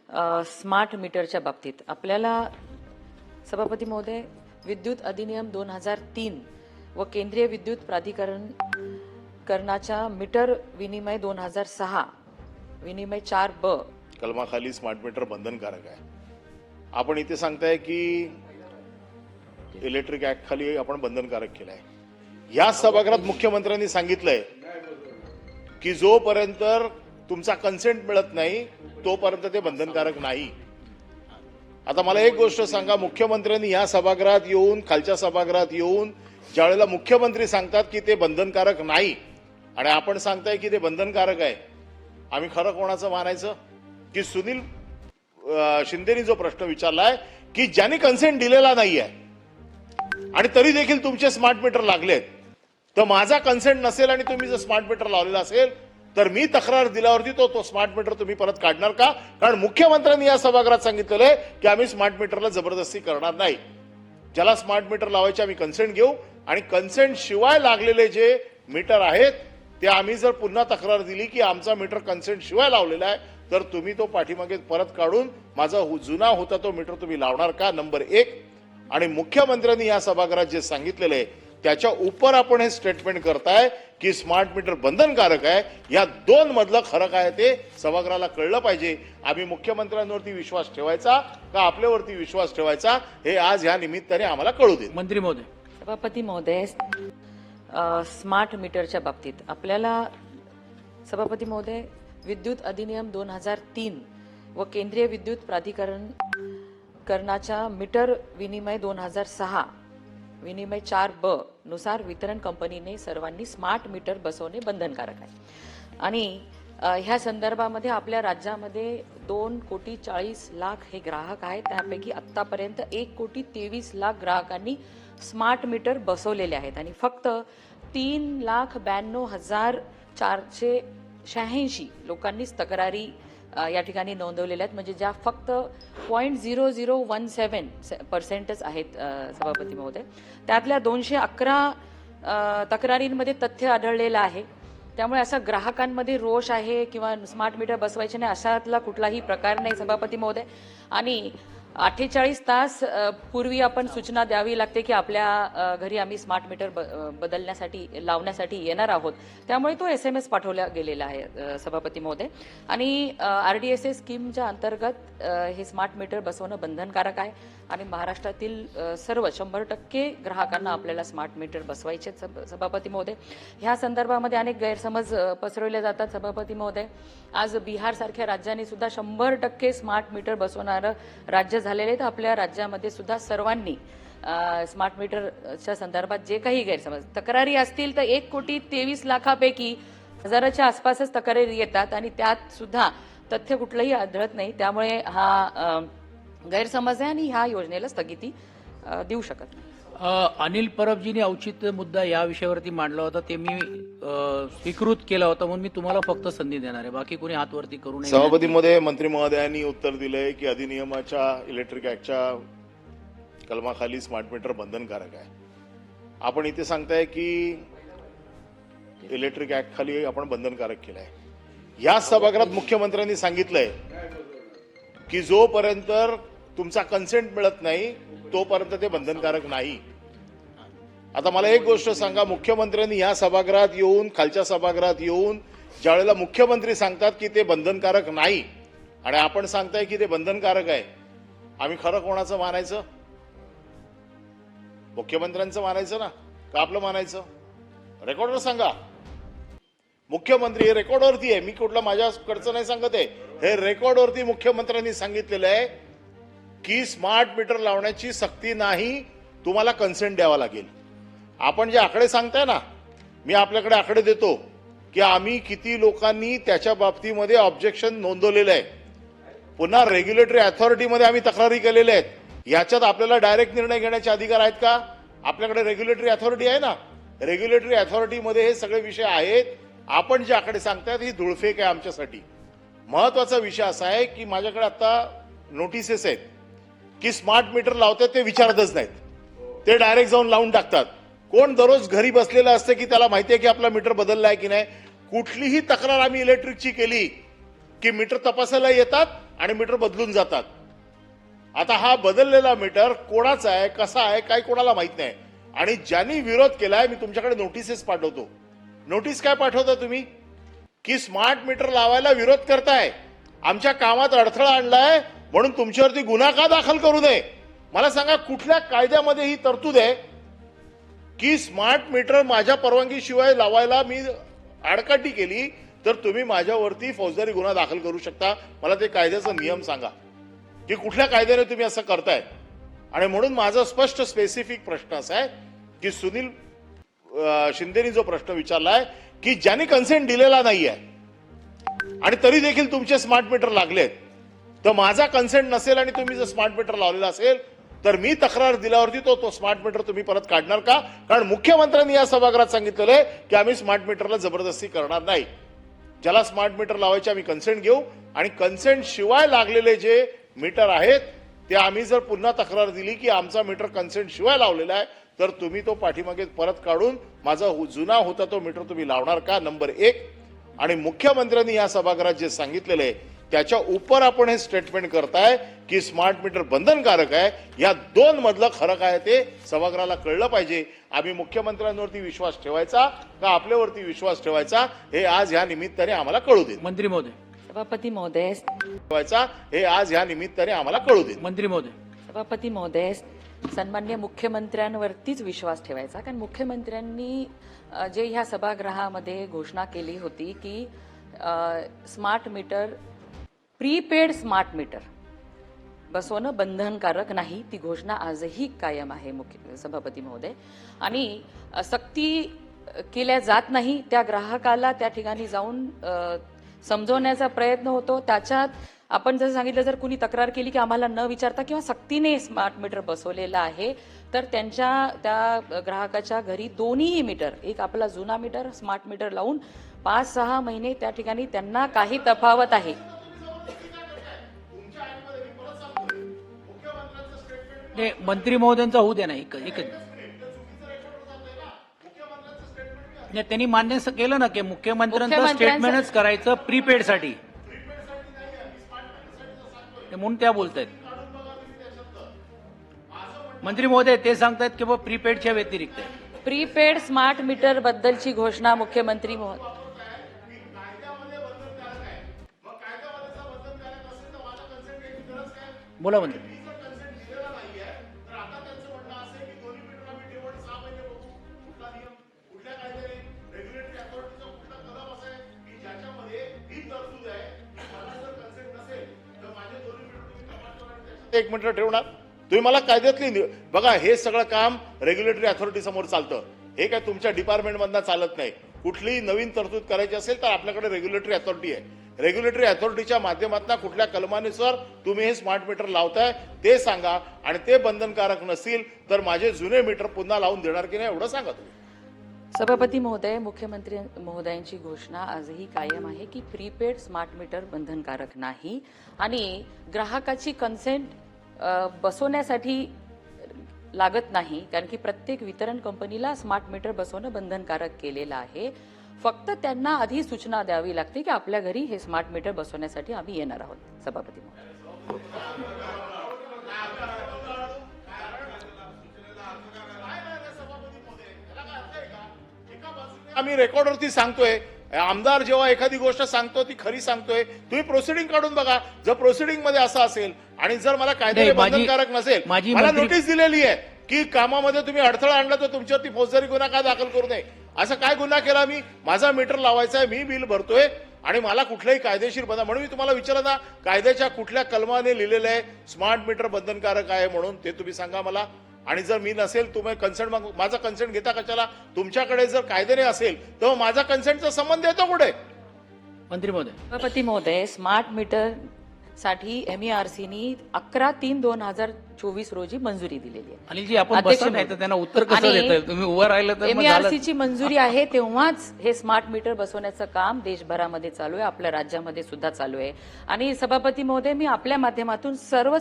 Smart मीटरच्या बाबतीत आपल्याला सभापती महोदय विद्युत अधिनियम 2003 व केंद्रीय विद्युत प्राधिकरणाच्या मीटर विनिमय 2006 विनिमय 4B कलमाखाली स्मार्ट मीटर बंधनकारक आहे। आपण इथे सांगताय की इलेक्ट्रिक ऍक्ट खाली आपण बंधनकारक केलंय। या सभागृहात मुख्यमंत्र्यांनी सांगितलंय की जोपर्यंत तुमचा कन्सेंट मिळत नाही तोपर्यंत ते बंधनकारक नाही। आता मला एक गोष्ट सांगा, मुख्यमंत्र्यांनी या सभागृहात येऊन खालच्या सभागृहात येऊन ज्यावेळेला मुख्यमंत्री सांगतात की ते बंधनकारक नाही आणि आपण सांगताय की ते बंधनकारक आहे, आम्ही खरं कोणाचं मानायचं? की सुनील शिंदेनी जो प्रश्न विचारलाय की ज्यांनी कन्सेंट दिलेला नाहीये आणि तरी देखील तुमचे स्मार्ट मीटर लागलेत, तर माझा कन्सेंट नसेल आणि तुम्ही जर स्मार्ट मीटर लावलेला असेल तर मी तक्रार दिल्यावरती तो स्मार्ट मीटर तुम्ही परत काढणार का? कारण मुख्यमंत्र्यांनी या सभागृहात सांगितलेलं आहे की आम्ही स्मार्ट मीटरला जबरदस्ती करणार नाही। ज्याला स्मार्ट मीटर लावायचे आम्ही कन्सेंट घेऊ आणि कन्सेंट शिवाय लागलेले जे मीटर आहेत ते आम्ही जर पुन्हा तक्रार दिली की आमचा मीटर कन्सेंट शिवाय लावलेला आहे तर तुम्ही तो पाठीमागे परत काढून माझा जुना होता तो मीटर तुम्ही लावणार का? नंबर 1। आणि मुख्यमंत्र्यांनी या सभागृहात जे सांगितलेलं आहे त्याच्या उपर आपण हे स्टेटमेंट करताय की स्मार्ट मीटर बंधनकारक आहे। या दोन मधलं फरक आहे ते सभागृहाला कळलं पाहिजे। आम्ही मुख्यमंत्र्यांवरती विश्वास ठेवायचा का आपल्यावरती विश्वास ठेवायचा हे आज या निमित्ताने आम्हाला कळू दे। मंत्री महोदय। सभापती महोदय स्मार्ट मीटरच्या बाबतीत आपल्याला सभापती महोदय विद्युत अधिनियम 2003 व केंद्रीय विद्युत प्राधिकरणाच्या मीटर विनिमय 2006 विनिमय 4B नुसार वितरण कंपनीने सर्वांनी स्मार्ट मीटर बसवणे बंधनकारक आहे। आणि ह्या संदर्भामध्ये आपल्या राज्यामध्ये 2,40,00,000 हे ग्राहक आहेत। त्यापैकी आतापर्यंत 1,23,00,000 ग्राहकांनी स्मार्ट मीटर बसवलेले आहेत आणि फक्त 3,92,486 लोकांनीच तक्रारी या ठिकाणी नोंदवलेल्या आहेत, म्हणजे ज्या फक्त 0.0017% आहेत सभापती महोदय। त्यातल्या 211 तक्रारींमध्ये तथ्य आढळलेलं आहे। त्यामुळे असा ग्राहकांमध्ये रोष आहे किंवा स्मार्ट मीटर बसवायचे नाही अशातला कुठलाही प्रकार नाही सभापती महोदय। आणि 48 तास पूर्वी आपण सूचना द्यावी लागते की आपल्या घरी आम्ही स्मार्ट मीटर बदलण्यासाठी लावण्यासाठी येणार आहोत, त्यामुळे तो SMS पाठवला गेलेला आहे सभापती महोदय। आणि RDSA स्कीमच्या अंतर्गत हे स्मार्ट मीटर बसवणं बंधनकारक आहे आणि महाराष्ट्रातील सर्व 100% ग्राहकांना आपल्याला स्मार्ट मीटर बसवायचे सभापती महोदय। ह्या संदर्भामध्ये अनेक गैरसमज पसरवले जातात सभापती महोदय। आज बिहार सारख्या राज्याने सुद्धा 100% स्मार्ट मीटर बसवणारं राज्य झालेले आहेत। आपल्या राज्यामध्ये सुद्धा सर्वांनी स्मार्ट मीटरच्या संदर्भात जे काही गैरसमज तक्रारी असतील तर 1,23,00,000पैकी 1,000च्या आसपासच तक्रारी येतात आणि त्यात सुद्धा तथ्य कुठलंही आढळत नाही। त्यामुळे हा गैरसमज आहे आणि ह्या योजनेला स्थगिती देऊ शकत नाही। अनिल परबजींनी औचित्य मुद्दा या विषयावरती मांडला होता, ते मी स्वीकृत केला होता, म्हणून मी तुम्हाला फक्त संधी देणार आहे, बाकी कोणी हात वरती करू नये। सभापती मध्ये मंत्री महोदयांनी उत्तर दिलंय की अधिनियमाच्या इलेक्ट्रिक ऍक्टच्या कलमाखाली स्मार्ट मीटर बंधनकारक आहे। आपण इथे सांगताय की इलेक्ट्रिक ऍक्ट खाली आपण बंधनकारक केलंय। या सभागृहात मुख्यमंत्र्यांनी सांगितलंय की जोपर्यंत तुमचा कन्सेंट मिळत नाही तोपर्यंत ते बंधनकारक नाही। आता मला एक गोष्ट सांगा, मुख्यमंत्र्यांनी या सभागृहात येऊन खालच्या सभागृहात येऊन ज्यावेळेला मुख्यमंत्री सांगतात की ते बंधनकारक नाही आणि आपण सांगताय की ते बंधनकारक आहे, आम्ही खरं कोणाचं मानायचं? मुख्यमंत्र्यांचं मानायचं ना का आपलं मानायचं? रेकॉर्डवर सांगा। मुख्यमंत्री हे रेकॉर्डवरती आहे, मी कुठलं माझ्याकडचं नाही सांगत आहे, हे रेकॉर्डवरती मुख्यमंत्र्यांनी सांगितलेलं आहे की स्मार्ट मीटर लावण्याची सक्ती नाही, तुम्हाला कन्सेंट द्यावा लागेल। आपण जे आकडे सांगताय ना, मी आपल्याकडे आकडे देतो की आम्ही किती लोकांनी त्याच्या बाबतीमध्ये ऑब्जेक्शन नोंदवलेलं आहे। पुन्हा रेग्युलेटरी अथॉरिटीमध्ये आम्ही तक्रारी केलेल्या आहेत। याच्यात आपल्याला डायरेक्ट निर्णय घेण्याचे अधिकार आहेत का? आपल्याकडे रेग्युलेटरी अथॉरिटी आहे ना, रेग्युलेटरी अथॉरिटीमध्ये हे सगळे विषय आहेत। आपण जे आकडे सांगतायत ही धुळफेक आहे आमच्यासाठी। महत्वाचा विषय असा आहे की माझ्याकडे आता नोटिसेस आहेत की स्मार्ट मीटर लावतात ते विचारतच नाहीत, ते डायरेक्ट जाऊन लावून टाकतात। कोण दररोज घरी बसलेलं असतं की त्याला माहिती आहे की आपला मीटर बदलला आहे की नाही? कुठलीही तक्रार आम्ही इलेक्ट्रिकची केली की मीटर तपासायला येतात आणि मीटर बदलून जातात. आता हा बदललेला मीटर कोणाचा आहे, कसा आहे, काय कोणाला माहित नाही. आणि ज्यांनी विरोध केलाय मी तुमच्याकडे नोटिसेस पाठवतो. नोटीस काय पाठवता तुम्ही की स्मार्ट मीटर लावायला विरोध करताय, आमच्या कामात अडथळा आणलाय म्हणून तुमच्यावरती गुन्हा का दाखल करू नये. मला सांगा कुठल्या कायद्यामध्ये ही तरतूद आहे की स्मार्ट मीटर माझ्या परवानगीशिवाय लावायला मी आडकाठी केली तर तुम्ही माझ्यावरती फौजदारी गुन्हा दाखल करू शकता. मला ते कायद्याचा नियम सांगा की कुठल्या कायद्याने तुम्ही असं करताय. आणि म्हणून माझा स्पष्ट स्पेसिफिक प्रश्न असा आहे की सुनील शिंदेनी जो प्रश्न विचारलाय की ज्यांनी कन्सेंट दिलेला नाहीये आणि तरी देखील तुमचे स्मार्ट मीटर लागलेत, तर माझा कन्सेंट नसेल आणि तुम्ही जर स्मार्ट मीटर लावलेला असेल तर मी तक्रार दिल्यावरती तो स्मार्ट मीटर तुम्ही परत काढणार का. कारण मुख्यमंत्र्यांनी या सभागृहात सांगितलेलं आहे की आम्ही स्मार्ट मीटरला जबरदस्ती करणार नाही. ज्याला स्मार्ट मीटर लावायचे आम्ही कन्सेंट घेऊ आणि कन्सेंट शिवाय लागलेले जे मीटर आहेत ते आम्ही जर पुन्हा तक्रार दिली की आमचा मीटर कन्सेंट शिवाय लावलेला आहे तर तुम्ही तो पाठीमागे परत काढून माझा जुना होता तो मीटर तुम्ही लावणार का, नंबर 1. आणि मुख्यमंत्र्यांनी या सभागृहात जे सांगितलेलं आहे त्याच्या उपर आपण हे स्टेटमेंट करताय की स्मार्ट मीटर बंधनकारक आहे. या दोन मधलं खरं काय ते सभागृहाला कळलं पाहिजे. आम्ही मुख्यमंत्र्यांवरती विश्वास ठेवायचा का आपल्यावरती विश्वास ठेवायचा हे आज ह्या निमित्ताने आम्हाला कळू दे. मंत्री महोदय. सभापती महोदय, ठेवायचा हे आज ह्या निमित्ताने आम्हाला कळू दे. मंत्री महोदय. सभापती महोदय, सन्मान्य मुख्यमंत्र्यांवरतीच विश्वास ठेवायचा. कारण मुख्यमंत्र्यांनी जे ह्या सभागृहामध्ये घोषणा केली होती की smart meter, prepaid smart meter बसवणं बंधनकारक नाही, ती घोषणा आजही कायम आहे सभापती महोदय. आणि सक्ती केल्या जात नाही, त्या ग्राहकाला त्या ठिकाणी जाऊन समजवण्याचा प्रयत्न होतो. त्याच्यात आपण जसं सांगितलं जर कुणी तक्रार केली की आम्हाला न विचारता किंवा सक्तीने स्मार्ट मीटर बसवलेला आहे तर त्या ग्राहकाच्या घरी दोन्हीही मीटर, एक आपला जुना मीटर स्मार्ट मीटर लावून 5-6 महिने त्या ठिकाणी त्यांना काही तफावत आहे. मंत्री महोदयांचा होऊ द्या ना. एक त्यांनी मान्य केलं ना की मुख्यमंत्र्यांचं स्टेटमेंटच करायचं प्रीपेड साठी, म्हणून त्या बोलतायत. मंत्री महोदय ते सांगतायत की बाबा प्रीपेडच्या व्यतिरिक्त प्रीपेड स्मार्ट मीटर बद्दलची घोषणा मुख्यमंत्री महोदय. बोला मंत्री. एक मीटर ठेवणार तुम्ही मला कायद्यातली बघा. हे सगळं काम रेग्युलेटरी अथॉरिटी समोर चालतं. हे काय तुमच्या डिपार्टमेंट मधनं चालत नाही. कुठलीही नवीन तरतूद करायची असेल तर आपल्याकडे रेग्युलेटरी अथॉरिटी आहे. रेग्युलेटरी अथॉरिटीच्या माध्यमातून कुठल्या कलमानुसार तुम्ही हे स्मार्ट मीटर लावताय ते सांगा आणि ते बंधनकारक नसतील तर माझे जुने मीटर पुन्हा लावून देणार की नाही एवढं सांगा तुम्ही. सभापती महोदय, मुख्यमंत्री महोदयांची घोषणा आजही कायम आहे की प्रीपेड स्मार्ट मीटर बंधनकारक नाही आणि ग्राहकाची कन्सेंट बसवण्यासाठी लागत नाही. कारण की प्रत्येक वितरण कंपनीला स्मार्ट मीटर बसवणं बंधनकारक केलेलं आहे. फक्त त्यांना आधी सूचना द्यावी लागते की आपल्या घरी हे स्मार्ट मीटर बसवण्यासाठी आम्ही येणार आहोत. सभापती महोदय. आम्ही रेकॉर्डवरती सांगतोय. आमदार जेव्हा एखादी गोष्ट सांगतो ती खरी सांगतोय. तुम्ही प्रोसिडिंग काढून बघा. जर प्रोसिडिंग मध्ये असं असेल आणि जर मला कायद्याने बंधनकारक नसेल, मला नोटीस दिलेली आहे की कामामध्ये तुम्ही अडथळा आणला तर तुमच्यावरती फौजदारी गुन्हा का दाखल करू नये. असं काय गुन्हा केला मी? माझा मीटर लावायचा आहे, मी बिल भरतोय आणि मला कुठल्याही कायदेशीर बंधन. म्हणून मी तुम्हाला विचारलं ना कायद्याच्या कुठल्या कलमाने लिहिलेलं आहे स्मार्ट मीटर बंधनकारक आहे म्हणून, ते तुम्ही सांगा मला. आणि जर मी नसेल तुम्ही कन्सेंट माझा कन्सेंट घेता कशाला? तुमच्याकडे जर कायद्याने असेल तर माझा कन्सेंटचा संबंध येतो कुठे? मंत्री महोदय. सभापती महोदय, स्मार्ट मीटर साठी MERCनी 11/3/2024 रोजी मंजुरी दिलेली आहे. अनिलजी आपण बसत नाही तर त्यांना उत्तर कसं देताय तुम्ही? उभं राहिलं तर मग झालं. MERCची मंजुरी आहे तेव्हाच हे स्मार्ट मीटर बसवण्याचं काम देशभरामध्ये चालू आहे, आपल्या राज्यामध्ये सुद्धा चालू आहे. आणि सभापती महोदय, मी आपल्या माध्यमातून सर्व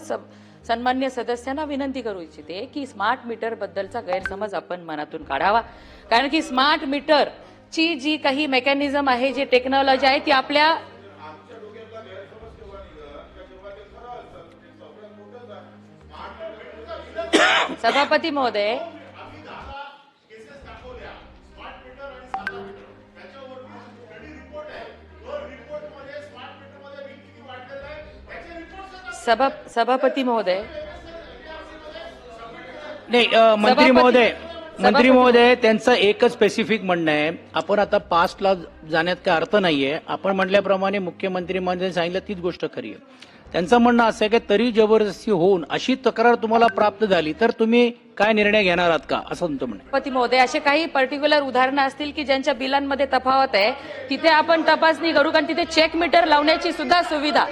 सन्मान्य सदस्यांना विनंती करू इच्छिते की स्मार्ट मीटर बद्दलचा गैरसमज आपण मनातून काढावा. कारण की स्मार्ट मीटर ची जी काही मेकॅनिझम आहे, जी टेक्नॉलॉजी आहे ती आपल्या सभापती महोदय, सभापती महोदय, नाही मंत्री महोदय त्यांचं एकच स्पेसिफिक म्हणणं आहे, आपण आता पास्टला जाण्यात काय अर्थ नाहीये. आपण म्हटल्याप्रमाणे मुख्यमंत्री महोदयांनी सांगितलं तीच गोष्ट खरी आहे. त्यांचं म्हणणं असं आहे की तरी जबरदस्ती होऊन अशी तक्रार तुम्हाला प्राप्त झाली तर तुम्ही काय निर्णय घेणार आहात का, असं तुमचं म्हणणं आहे. सभापती महोदय, असे काही पर्टिक्युलर उदाहरणं असतील की ज्यांच्या बिलांमध्ये तफावत आहे, तिथे आपण तपासणी करू, कारण तिथे चेक मीटर लावण्याची सुद्धा सुविधा.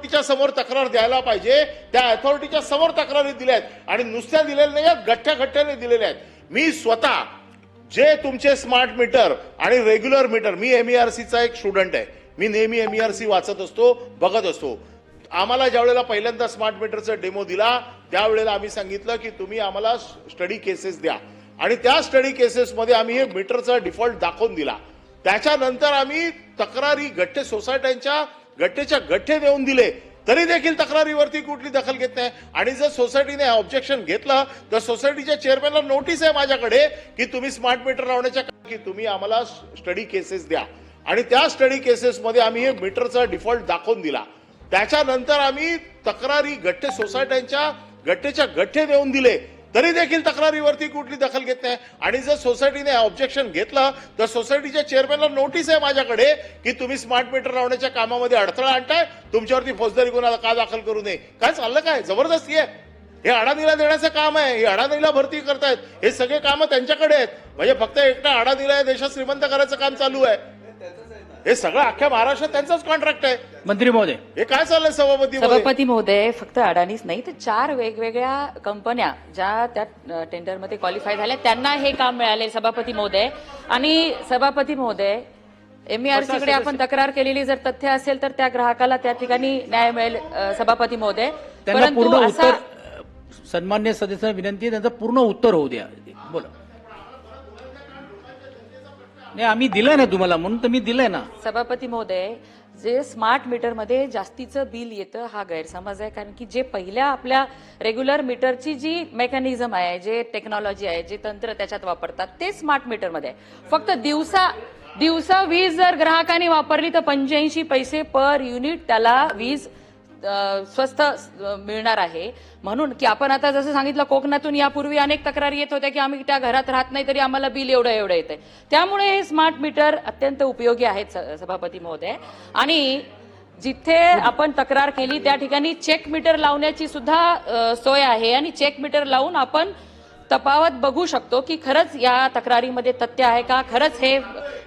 च्या समोर तक्रार द्यायला पाहिजे, त्या अथॉरिटीच्या समोर तक्रारी दिल्या आहेत आणि नुसत्या दिलेल्या नाही, गठ्ठ्याने दिलेल्या आहेत. मी स्वतः जे तुमचे स्मार्ट मीटर आणि रेग्युलर मीटर, मी MERCचा एक स्टुडंट आहे, मी नेहमी MERC वाचत असतो, बघत असतो. आम्हाला ज्या वेळेला पहिल्यांदा स्मार्ट मीटरचा डेमो दिला त्यावेळेला आम्ही सांगितलं की तुम्ही आम्हाला स्टडी केसेस द्या आणि त्या स्टडी केसेसमध्ये आम्ही हे मीटरचा डिफॉल्ट दाखवून दिला. त्याच्यानंतर आम्ही तक्रारी गठ्ठे सोसायट्यांच्या गठ्ठेच्या गठ्ठे देऊन दिले, तरी देखील तक्रारीवरती कुठली दखल घेत नाही. आणि जर सोसायटीने ऑब्जेक्शन घेतलं तर सोसायटीच्या चेअरमॅनला नोटीस आहे माझ्याकडे की तुम्ही स्मार्ट मीटर लावण्याच्या की तुम्ही आम्हाला स्टडी केसेस द्या आणि त्या स्टडी केसेसमध्ये आम्ही हे मीटरचा डिफॉल्ट दाखवून दिला. त्याच्यानंतर आम्ही तक्रारी गठ्ठे सोसायट्यांच्या गठ्ठेच्या गठ्ठे देऊन दिले, तरी देखील तक्रारीवरती कुठली दखल घेत नाही. आणि जर सोसायटीने ऑब्जेक्शन घेतलं तर सोसायटीच्या चेअरमॅनला नोटीस आहे माझ्याकडे की तुम्ही स्मार्ट मीटर लावण्याच्या कामामध्ये अडथळा आणताय, तुमच्यावरती फौजदारी गुन्हा का दाखल करू नये. काय चाललं, काय जबरदस्ती आहे. हे अडाणीला देण्याचं काम आहे, हे अडाणीला भरती करतायत, हे सगळे कामं त्यांच्याकडे आहेत. म्हणजे फक्त एकटा अडाणीला देशात श्रीमंत करायचं काम चालू आहे. हे सगळं अख्ख्या महाराष्ट्रात त्यांचाच कॉन्ट्रॅक्ट आहे. मंत्री महोदय, हे काय चाललंय सभापती महोदय, फक्त अडाणीच नाही तर 4 वेगवेगळ्या कंपन्या ज्या त्या टेंडरमध्ये क्वालिफाय झाल्या त्यांना हे काम मिळाले. सभापती महोदय आणि सभापती महोदय, MERC कडे आपण तक्रार केलेली जर तथ्य असेल तर त्या ग्राहकाला त्या ठिकाणी न्याय मिळेल. सभापती महोदय, त्यांना पूर्ण उत्तर, सन्मान्य सदस्यांना विनंती आहे त्यांचं पूर्ण उत्तर होऊ द्या. बोला. नाही, आम्ही दिलंय ना तुम्हाला, म्हणून तर मी दिलंय ना. सभापती महोदय, जे स्मार्ट मीटरमध्ये जास्तीचं बिल येतं हा गैरसमज आहे, कारण की जे पहिल्या आपल्या रेग्युलर मीटरची जी मेकॅनिझम आहे, जे टेक्नॉलॉजी आहे, जे तंत्र त्याच्यात वापरतात ते स्मार्ट मीटरमध्ये आहे. फक्त दिवसा वीज जर ग्राहकांनी वापरली तर 85 पैसे पर युनिट त्याला वीज स्वस्त मिळणार आहे. म्हणून की आपण आता जसं सांगितलं, कोकणातून यापूर्वी अनेक तक्रारी येत होत्या की आम्ही त्या घरात राहत नाही तरी आम्हाला बिल एवढं येतंय. त्यामुळे हे स्मार्ट मीटर अत्यंत उपयोगी आहेत सभापती महोदय. आणि जिथे आपण तक्रार केली त्या ठिकाणी चेक मीटर लावण्याची सुद्धा सोय आहे आणि चेक मीटर लावून आपण तफावत बघू शकतो की खरंच या तक्रारीमध्ये तथ्य आहे का, खरंच हे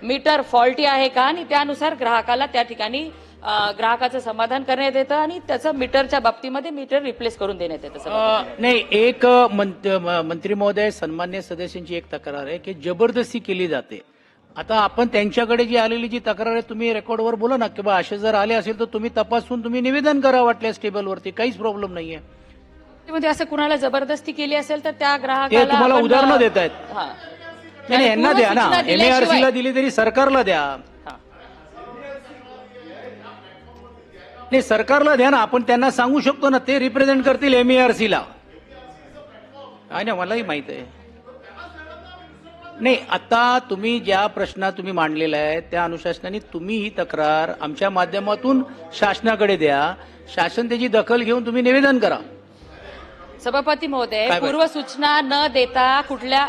मीटर फॉल्टी आहे का, आणि त्यानुसार ग्राहकाला त्या ठिकाणी ग्राहकाचं समाधान करण्यात येतं आणि त्याचं मीटरच्या बाबतीमध्ये मीटर रिप्लेस करून देण्यात येतं. नाही, एक मंत्री महोदय, सन्मान्य सदस्यांची एक तक्रार आहे की जबरदस्ती केली जाते. आता आपण त्यांच्याकडे जी आलेली जी तक्रार आहे तुम्ही रेकॉर्डवर बोला ना की बा असे जर आले असेल तर तुम्ही तपासून तुम्ही निवेदन करा वाटल्यास टेबलवरती, काहीच प्रॉब्लेम नाहीये. असं कुणाला जबरदस्ती केली असेल तर त्या ते ग्राहकाला तुम्हाला उदाहरणं देत आहेत. नाही, यांना द्या ना, MERC ला दिली तरी सरकारला द्या. नाही, सरकारला द्या ना, आपण त्यांना सांगू शकतो ना, ते रिप्रेझेंट करतील MERC ला. नाही, मलाही माहित आहे. नाही, आता तुम्ही ज्या प्रश्न तुम्ही मांडलेला आहे त्या अनुशासनाने तुम्ही ही तक्रार आमच्या माध्यमातून शासनाकडे द्या, शासन त्याची दखल घेऊन तुम्ही निवेदन करा. सभापती महोदय, पूर्व सूचना न देता कुठल्या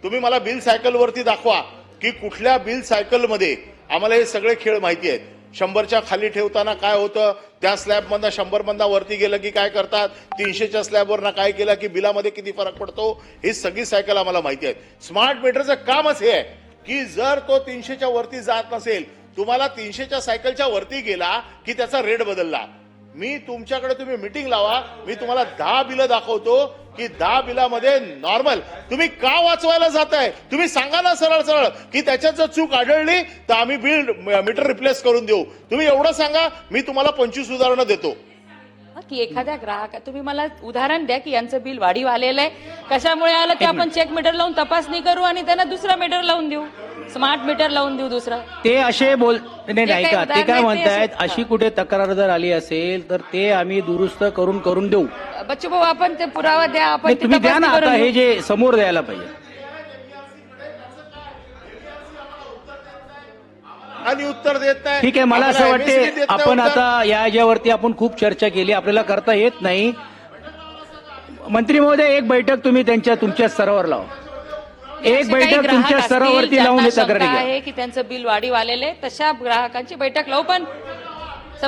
तुम्ही मला बिल सायकल वरती दाखवा की कुठल्या बिल सायकल मध्ये आम्हाला हे सगळे खेळ माहिती आहेत. 100च्या खाली ठेवताना काय होतं, त्या स्लॅब मधनं 100 मधनं वरती गेलं की काय करतात, 300च्या स्लॅबवर काय केलं की बिलामध्ये किती फरक पडतो, ही सगळी सायकल आम्हाला माहिती आहे. स्मार्ट मीटरचं कामच हे आहे की जर तो 300च्या वरती जात नसेल, तुम्हाला 300च्या सायकलच्या वरती गेला की त्याचा रेट बदलला. मी तुमच्याकडे, तुम्ही मीटिंग लावा, मी तुम्हाला 10 बिलं दाखवतो की 10 बिलामध्ये नॉर्मल तुम्ही का वाचवायला जाताय. तुम्ही सांगा ना सरळ सरळ की त्याच्यात जर चूक आढळली तर आम्ही बिल मीटर रिप्लेस करून देऊ. तुम्ही एवढं सांगा, मी तुम्हाला 25 उदाहरणं देतो. की एखाद्या ग्राहक तुम्ही मला उदाहरण द्या की यांचं बिल वाढीव आलेलं आहे, कशामुळे आलं ते आपण चेक मीटर लावून तपासणी करू आणि त्यांना दुसरा मीटर लावून देऊ, स्मार्ट मीटर लावून देऊ दुसरा. ते असे नाही जे काही का, ते उदाहरणं काय आहेत ते म्हणतायत, असे- अशी कुठे तक्रार जर आली असेल तर ते आम्ही दुरुस्त करून देऊ. बच्चू भाऊ आपण ते पुरावा द्या, आपण नाही, ती तुम्ही द्या ना, तपासणी आता करून हे देऊ. जे समोर द्यायला पाहिजे. आणि उत्तर देत नाही. ठीक आहे, मला असं आम्हाला MSP वाटते देत नाही आपण उत्तर. आता याच्यावरती आपण खूप चर्चा केली, आपल्याला करता येत नाही. मंत्री महोदय, एक बैठक तुम्ही तुमच्या स्तरावर लावा. एक असे काही बैठक ग्राहक तुमच्या असतील स्तरावरती लावून ज्यांना हे तक्रारी शंका घ्या. आहे की त्यांचं बिल वाढीव आलेलं आहे, तशा ग्राहकांची बैठक लावू. पण